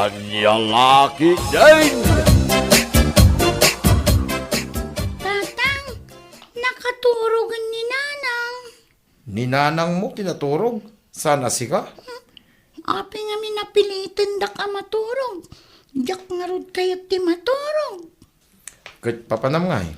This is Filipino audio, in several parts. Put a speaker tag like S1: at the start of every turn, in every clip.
S1: Anyang laki din!
S2: Tatang, nakaturogan ni Nanang.
S3: Ni nanang mo tinaturog? Sana si ka?
S2: Api nga minapilitan da ka maturog. Diyak nga rod kayo ti maturog.
S3: Kat papanam nga eh.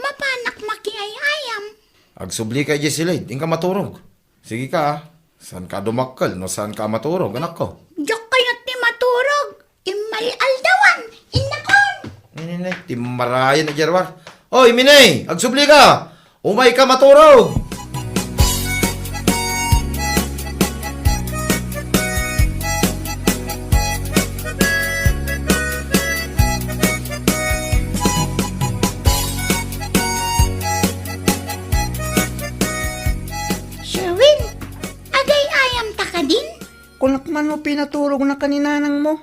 S2: Mapanak makiayayam.
S3: Agsubli ka Jessilid, ka maturog. Sige ka ah. Saan ka dumakkel no saan ka maturog, anak ko?
S2: Diyak kayo ti maturog. Imal-aldawan. Inakon.
S3: Ninay, timarayan na Jerwar. Oy, Minay, agsubli ka. Umay ka maturog.
S2: Sherwin, agay-ayam ta ka din?
S4: Kunak man mo pinaturog na kaninanang mo.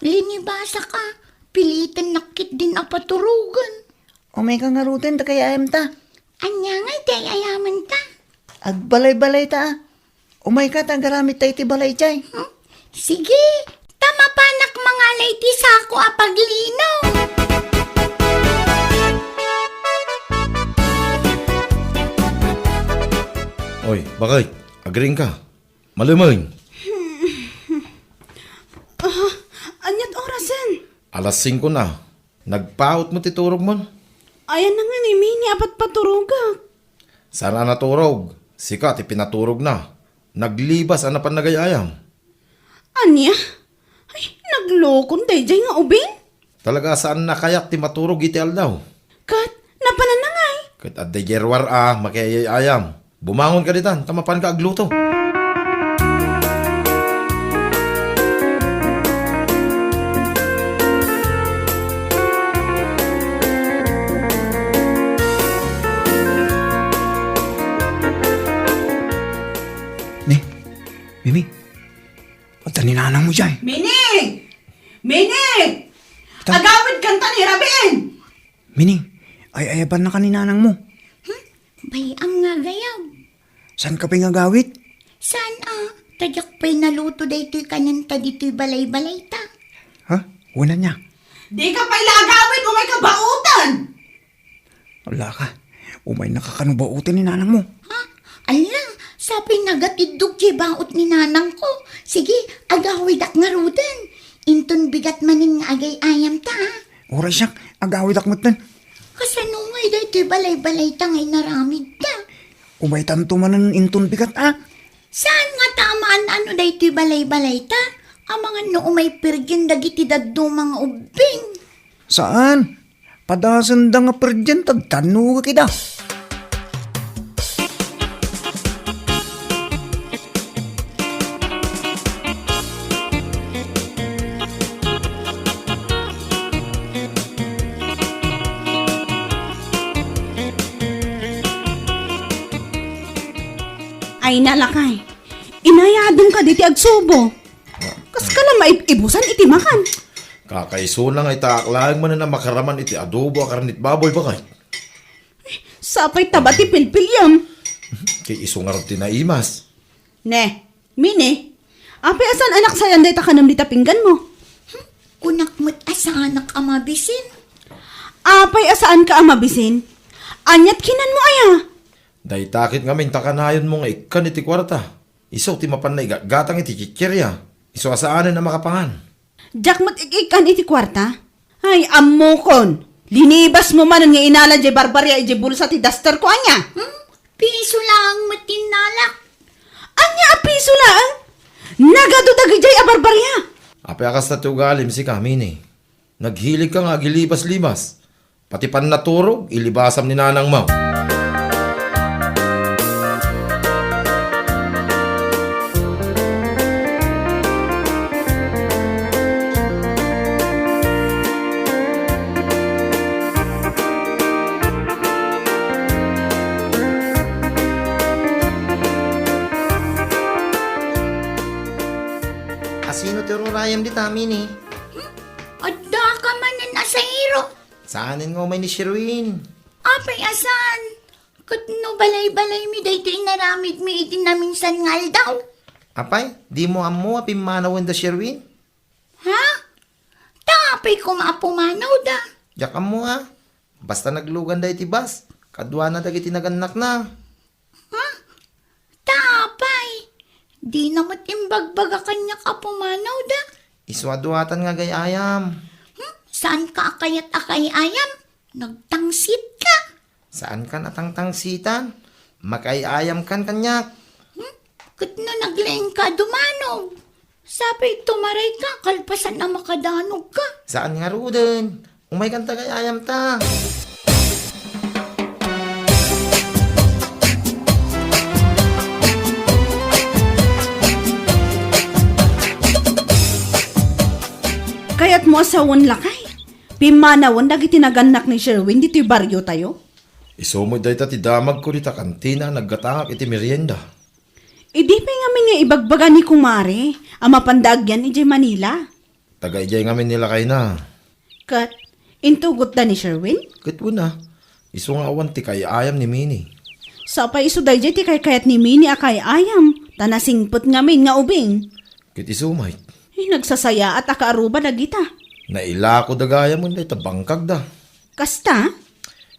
S2: Linibasa ka. Pilitan nakit din apaturugan.
S4: O may kang ngarutin ta kaya ayam ta.
S2: Anya nga day ayaman ta.
S4: Agbalay-balay ta ah. Umay ka ta garamit ta iti balay chay.
S2: Sige, tama panak mga lady sa ako apaglinaw.
S3: Oy, bakit? Agring ka. Malumoy.
S5: Anyat orasan.
S3: Alas 5 na. Nagpaot mo titurog mo.
S5: Ayan na nga ni Mini, apat paturuga.
S3: Sana naturog. Sikat, ipinaturog na. Naglibas, ano pa nagayayam?
S5: Anya? Ay, naglokon day jay nga ubing.
S3: Talaga saan nakayak ti maturog iti aldaw?
S5: Kat, napananangay.
S3: Kahit at di gerwar makayayam. Bumangon ka ditan, tamapan ka agluto.
S4: Mimi, pata ninanang mo chay.
S5: Mini! Mini! Agawid kanta ni Rabin!
S4: Mini, ay ayaban na kaninanang mo.
S2: Bayam nga gayaw.
S4: Saan ka pingagawit?
S2: Saan tadyak pa'y naluto dayto'y kananta dito'y balay-balay ta.
S4: Ha? Una niya.
S5: Di ka pa ilagawid o may kabautan!
S4: Wala ka. Umay nakakanubuutin ni nanang mo.
S2: Ha? Ala, sabi nagatidog kay baot ni Nanang ko. Sige, agawid ak nga rudan. Inton bigat manin nga agay-ayam ta.
S4: Oray siyak, agawid akmat nan.
S2: Kasanungay dayto'y balay-balay ta ngay naramid ta.
S4: Umay tanto manan inton bigat ah.
S2: Saan nga tamaan ano dayto'y balay-balay ta? Ang mga no umay pirgin dagiti daddo mga ubing.
S4: Saan? Padasan da nga perdyan, tagtano ka kita.
S5: Ay nalakay. Inayadong ka diti agsubo. Kas ka lang maibusan iti makan.
S3: Kakaiso na nga itaaklaan mo na makaraman iti adobo akarnit baboy ba kay?
S5: Sapay taba ti pilpilyam.
S3: Kay iso nga rin tinaimas.
S5: Ne, Mini. Api asan anak sayan day takanam dita pinggan mo?
S2: Kunak mo't asanak amabisin.
S5: Apay asaan ka amabisin? Anyat kinan mo aya.
S3: Day takit nga min takanayon mo nga ikan iti kwarta. Iso ti mapan na gatang iti kikirya. Iso asaanin na makapangan.
S5: Jack mat ikikan iti kwarta? Ay, amokon. Linibas mo man nga inala jay barbarya iti bulsa ti duster ko anya.
S2: Piso lang matinalak.
S5: Anya a piso lang? Nagadudagi jay a barbarya.
S3: Ape akas na tugalim si Kamini. Naghilig ka nga gilibas-libas. Pati pan naturog, ilibasam ni nanang mo.
S6: Asino terorayam di tamin eh.
S2: Adda ka manan asahiro.
S6: Saanin nga may ni Sherwin.
S2: Apay asan? Katno balay-balay mi daytoy naramid mi iti naminsan ngal daw.
S6: Apay, di mo amo apimanawan da Sherwin?
S2: Ha? Apay ko maapumanaw da.
S6: Yakam mo ha. Basta naglugan da iti bas. Kadwa na dagiti naganak na.
S2: Tapay. Di namat imbagbaga kanya kapumanaw da.
S6: Iswaduatan nga gayayam.
S2: Saan ka akayat akay ayam? Nagtangsit ka.
S6: Saan kan atang tangsitan? Makayayam kan kanyak.
S2: Kat na naglaing ka dumanog. Sabi tumaray ka, kalpasan na makadanog ka.
S6: Saan nga ruden? Umay kan tagayayam ta.
S5: Kaya't mo asawon lakay. Pimanawan dagiti naganak ni Sherwin dito'y baryo tayo.
S3: Isumod dahi ta ti damag ko dita kantina naggatangak iti merienda.
S5: Idi pa nga nga ibagbaga ni Kumare, ang mapandagyan iti Manila.
S3: Tagay ngamin nila kay na.
S5: Kat, intugot da ni Sherwin?
S3: Kitwo na. Iso nga awan ti kay ayam ni Mini.
S5: Sa pa iso dahi ti kayat ni Mini akay ayam, tanasingpot ngamin nga ubing.
S3: Kit isumay.
S5: Nagsasaya at akaaruba dagita.
S3: Naila ko dagaya mo dahi ta bangkag da.
S5: Kasta,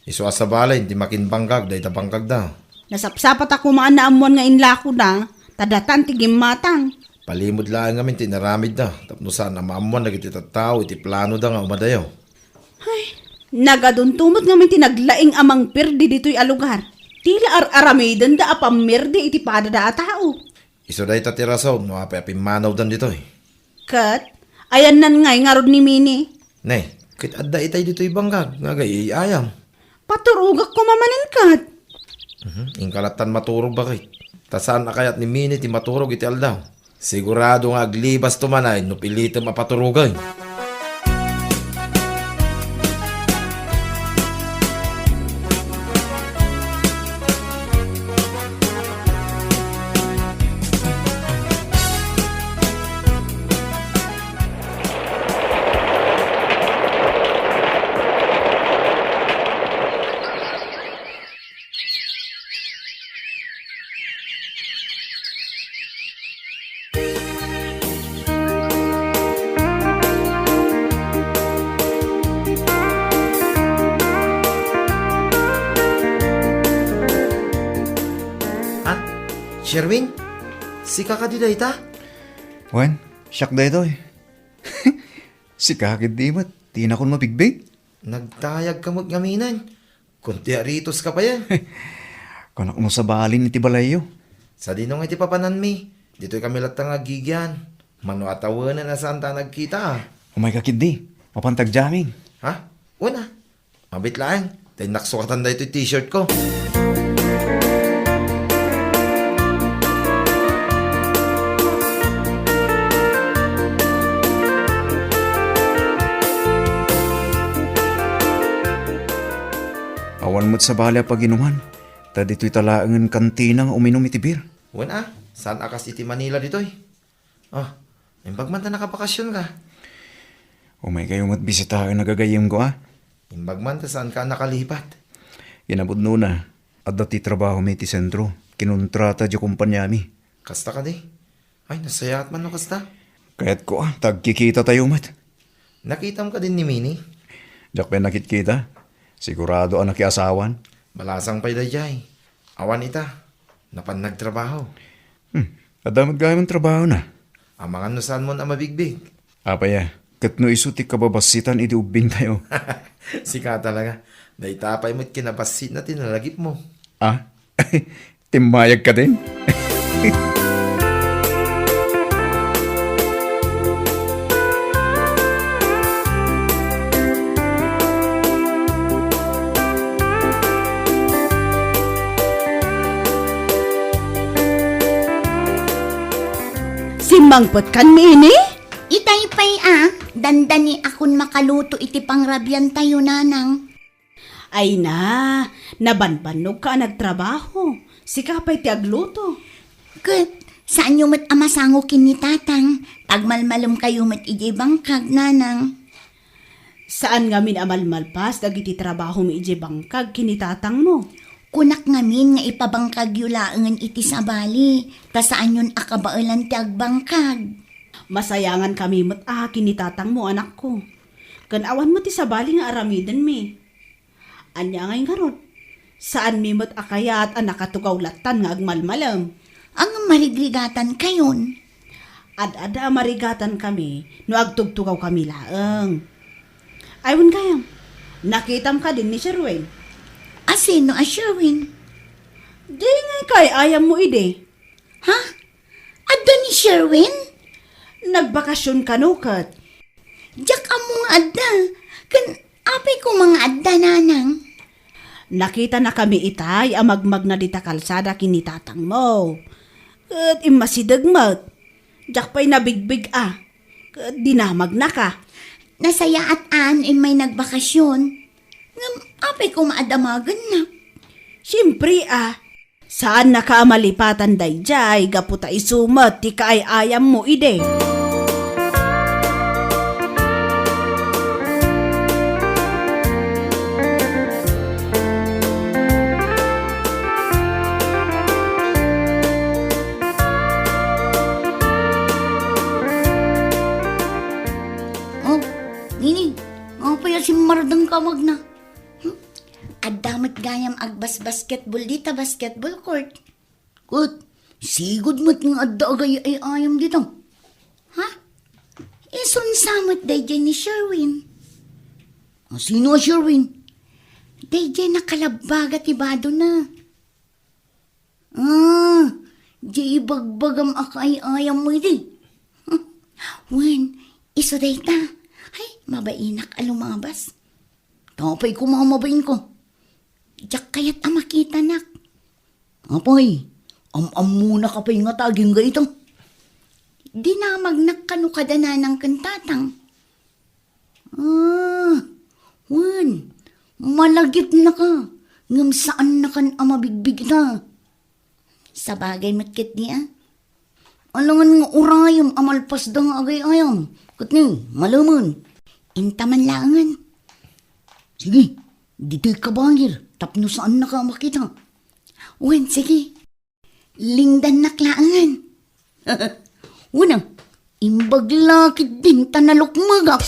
S3: Iso asabalay hindi makinbangkag dahi ta bangkag da.
S5: nasapsapat ako maan na amuan nga inlako da, tadatan tigim matang.
S3: Palimod lang ngamin tinaramid da. Tapno sana maamuan nagiti tao iti plano da nga umadayaw.
S5: Nagaduntumot ngamin tinaglaing amang perdi dito'y alugar. Tila ar-aramidan da apamirdi iti pada da tao.
S3: Iso dahi ta tirasaw no apay apimanaw dan dito eh.
S5: Kat, ayan nan ngay nga rod ni Mini.
S3: Nay, kit adda itay dito bangkag nga gay ayam.
S5: Paturugak ko mamanin kat.
S3: Ingkalatan maturog bakit? Tasaan na kayat ni Mini ti maturog iti aldaw. Sigurado nga aglibas tumanay no pilitin mapaturugay.
S6: Sherwin? Si kakadiday ta?
S4: Wan, siyak da ito eh. Si kakit di mat, di na akong mabigbig.
S6: Nagtayag ka magngaminan. Kunti aritos ka pa yan.
S4: Kanak mo sa balin iti balayo.
S6: Sa dinong iti papanan mi. Dito'y kami latang agigyan. Mano atawanan na saan ta nagkita.
S4: Umay kakit di, mapantag jamming.
S6: Ha? Una. Mabit lang. Dahil naksukatan da ito yung t-shirt ko.
S4: Awan mo't sa bala paginuman. Ta dito'y talaangan kantina nga uminom iti beer.
S6: Una. Saan akas iti Manila dito'y? Oh, imbag man ta nakabakasyon ka.
S4: Umay kayo mo't bisitahan nagagayim ko ah.
S6: Imbag man ta saan ka nakalipat.
S4: Inabot na. At dati trabaho may ti sentro. Kinontrata di kumpanya mi.
S6: Kasta ka di. Ay, nasayaat man no kasta.
S4: Kaya't ko ah, tagkikita tayo mat.
S6: Nakita mo ka din ni Mini.
S4: Diyak pa nakit-kita. Sigurado ang nakiasawan.
S6: Malasang pa'y dayay. Awan ita. Napan nagtrabaho.
S4: Adamat gayong trabaho na.
S6: Ang mga nusan mo na mabigbig.
S4: Apaya, katno isuti kababasitan iti ubing tayo.
S6: Sika talaga. Dahil tapay mo't kinabasit na tinalagip mo.
S4: Ah, timayag ka din?
S5: Simangpot kan Mini?
S2: Itay pa'y dandani akon makaluto iti pangrabyan tayo nanang.
S5: Ay na, nabanbanog ka nagtrabaho. Sika pa'y ti agluto.
S2: Kat, saan nyo mat amasango ni tatang? Tagmalmalom kayo mat iji bangkag nanang.
S5: Saan nga min amalmalpas dagiti trabaho mi ije bangkag kinitatang mo?
S2: Kunak ngamin nga ipabangkag yulaangan iti sabali. Kasaan yun akabailan ti agbangkag.
S5: Masayangan kami mat kinitatang mo anak ko. Kan awan mo ti sabali nga aramiden mi. Anya ngay nga ron. Saan mi mo't akayat ang nakatugaw latan nga agmalmalam.
S2: Ang marigligatan kayon.
S5: Ad-ada marigatan kami, no agtugtugaw kami laeng. Aywan kayam, nakitam ka din ni Sherwin.
S2: Asino a Sherwin?
S5: Di ngay kay ayam mo ide.
S2: Ha? Adda ni Sherwin?
S5: Nagbakasyon ka nukat.
S2: Diyak among adda. Kan apay ko mga adda nanang.
S5: Nakita na kami itay amagmag na dita kalsada kinitatang mo. Kat imasidagmat. Diyak pa'y nabigbig ah. Kat dinamag na ka.
S2: Nasaya at an may nagbakasyon. Ngam apay ko maadamagan na.
S5: Siyempre ah. Saan nakamalipatan dayjay gaputa isumat ti kaay ayam mo ide.
S2: Oh, nini. Apay si Mardang kamag na. Adamot gayam agbas basketball dita basketball court. Kut, sigod mo't ng adda agay ay ayam dito. Ha? Ison samot dayjay ni Sherwin. Sino Sherwin? Dayjay nakalabaga tibado na. Di bagbagam akay ayam mo iti. Wen, iso dayta. Ay, mabainak alumabas. Tapay ko mga mabain ko. Diyak kaya't makita nak. Apay, muna ka pa'y nga taging ga ito. Di na magnakkano ka na ng kantatang. Wen, malagip na ka. Ngam saan na kan amabigbig na. Sa bagay matkit niya. Alangan nga urayam amalpas da nga agay-ayam. Katni, malaman. Intaman langan. Sige, dito'y kabangir. Tapno saan na ka makita. Wen, sige. Lingdan naklangan. Unang, imbaglakit din tanalukmagak.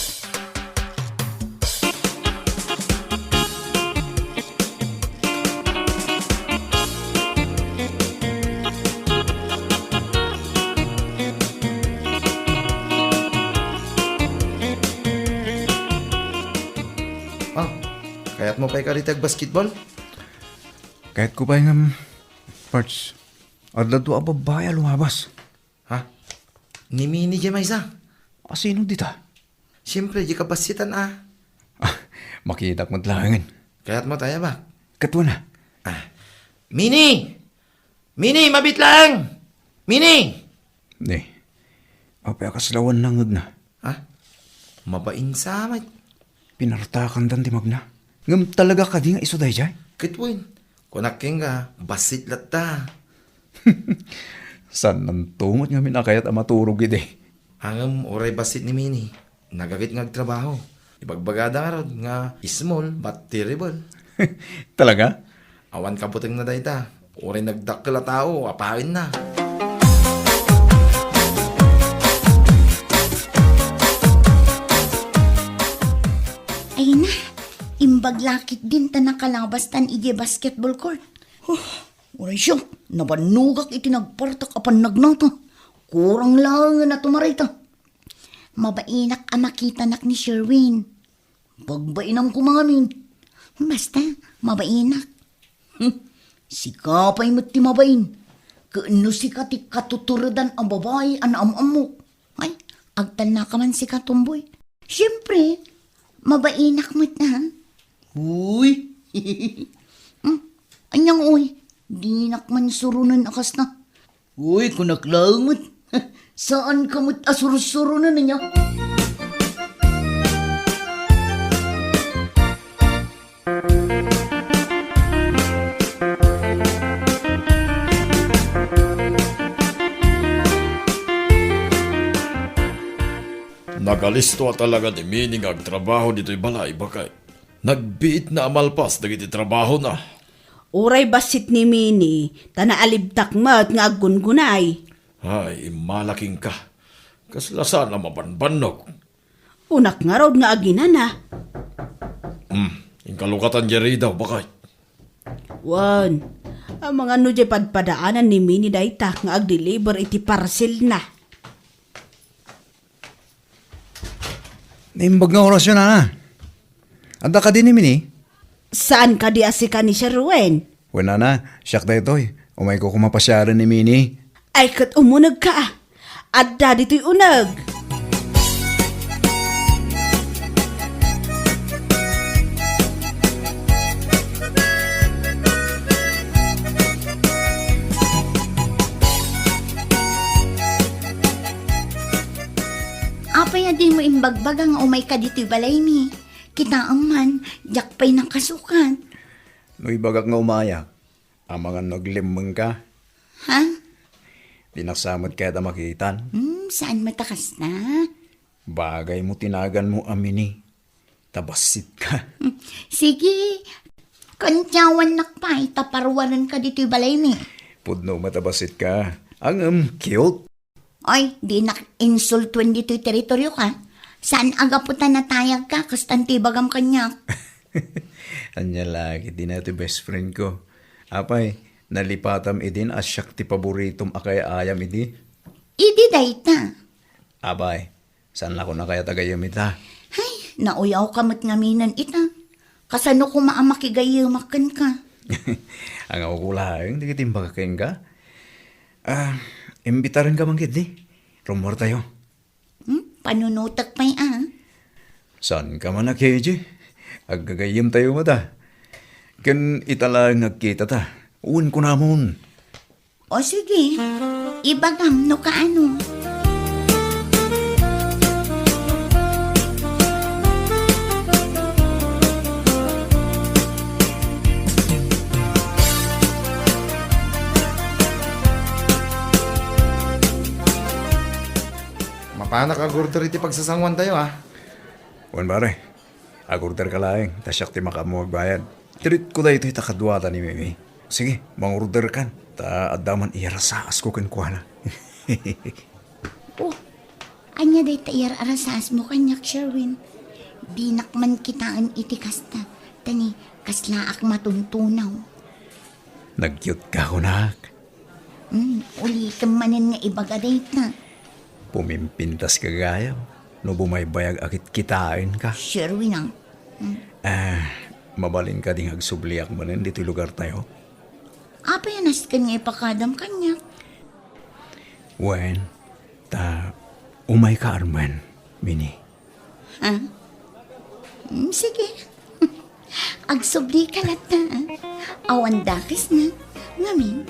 S6: Kaya't mo pa'y karitag basketball?
S4: Kahit ko pa yung parts, adla to ababaya lumabas.
S6: Ha? Ni Mini dyan may isa.
S4: Sino dita?
S6: Siyempre, di ka basitan ah.
S4: Makita ko matlangan.
S6: Kaya't mo tayo ba?
S4: Katwa na.
S6: Mini! Mini, mabit lang! Mini!
S4: Di. Apay akaslawan nangag na.
S6: Ha? Mabain sa amat.
S4: Pinartakan dan timag na. Ngam talaga ka di nga iso dayjay.
S6: Kitwin, kunaking ka, basit latta.
S4: San nang tumot nga minakayat ang maturog ide.
S6: Hangam oray basit ni Mini. Nagagit ngagtrabaho. Ibagbagada nga rod nga small but terrible.
S4: Talaga?
S6: Awan kaputing na dayta. Oray nagdakkel tao, apain na.
S2: Ay na, imbaglakit din ta nakalabas tan ije basketball court. Uray siya, nabanugak iti nagpartak apan nagnata. Kurang lang na tumarita. Mabainak ang makita nak ni Sherwin. Pagbainang kumamin. Basta, mabainak. Sikapay mo't ti mabain. Kaano si kati katuturadan ang babae ang amamok. Ay, agtal na ka man si katumboy. Siyempre, mabainak mo't na. Uy! Anyang uy, di nakman surunan akas na. Uy, kunaklangot. Saan ka mo't asuro-surunan na niya?
S1: Nagalisto talaga ni Mining ang trabaho dito'y balay bakay. Nagbiit na amalpas dagiti trabaho na.
S5: Uray basit ni Mini, tanaalibtak mat nga aggungunay.
S1: Ay, malaking ka. Kaslasan na mabanbanog.
S5: Unak nga raw nga aginana.
S1: Yung kalukatan diri daw, bakay.
S5: Wan, ang mga nujay padpadaanan ni Mini dayta nga ag-deliver iti parcel na.
S4: Naimbag nga orasyon na. Anda ka din ni Mini?
S5: Saan ka di asika ni Sherwen?
S4: Wala na, siyak da ito eh. Umay ko kumapasyaran ni Mini.
S5: Ay kat umunag ka ah. Adda dito'y unag.
S2: Apay di mo imbagbag ang umay ka dito'y balay mi. Kita man, jak pa'y nakasukan.
S4: No'y bagak nga umayak. Ang mga naglimang ka.
S2: Ha?
S4: Dinaksamot kaya ta makitan.
S2: Saan matakas na?
S4: Bagay mo tinagan mo Mini. Tabasit ka.
S2: Sige, kantyawan nakpay, taparwanan ka dito'y balay mi.
S4: Pudno matabasit ka. Ang cute.
S2: Oy, di nak-insultuan dito'y teritoryo ka. Saan agaputan na tayag ka, kastanti bagam kanyak.
S4: Anya lagi din na ito best friend ko. Apay, nalipatam idin as siyak ti paboritom akay ayam idi.
S2: Idi dayta.
S4: Abay, saan ako na kaya tagayam ita?
S2: Ay, nauyaw kamot ngaminan ita. Kasano ko maamakigayamakan ka.
S4: Ang ako kulang, di kitimba ka kayong ka. Imbitaran ka manggit di. Rumor tayo.
S2: Panunutak pa'y
S4: Saan ka man na KJ? Agagayam tayo mata. Kan italang nagkita ta. Uwan ko namon.
S2: O sige, ibagam no kaano.
S6: Mapanak agurder iti pagsasangwan tayo ah.
S4: Uwan bare. Agurder ka laeng. Tasyak ti makamuag bayad. Tirit ko da ito itakadwata ni Mimi. Sige, mangurder kan. Ta adaman irasaas ko kan kuha na.
S2: Oh, anya day tayar arasaas mo kanyak, Sherwin. Di nakman kitaan iti kasta. Tani, kaslaak matuntunaw.
S4: Nag-cute ka hunak.
S2: Uli kamanin nga ibagaday na.
S4: Pumimpintas ka gayaw. No bumaybayag akit kitain ka.
S2: Sherwin ang.
S4: Mabalin ka ding agsubliak manin dito lugar tayo.
S2: Apa yan as kanya ipakadam kanyak?
S4: Wen, ta umay ka Arman, Mini.
S2: Ha? Sige. Agsubli ka lat na. Awan dakis na. Ngamin,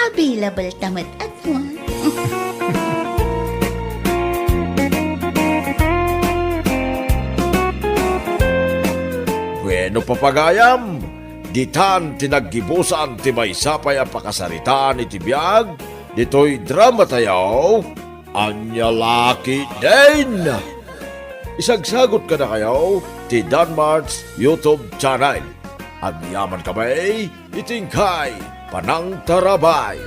S2: available tamat at mo.
S1: Bueno papagayam, ditan tinaggibusan ti may sapay ang pakasaritaan iti biyag, dito'y drama tayo, anya laki din. Isagsagot ka na kayo ti Danmart's YouTube channel. Ang yaman kamay, itingkay, panang tarabay.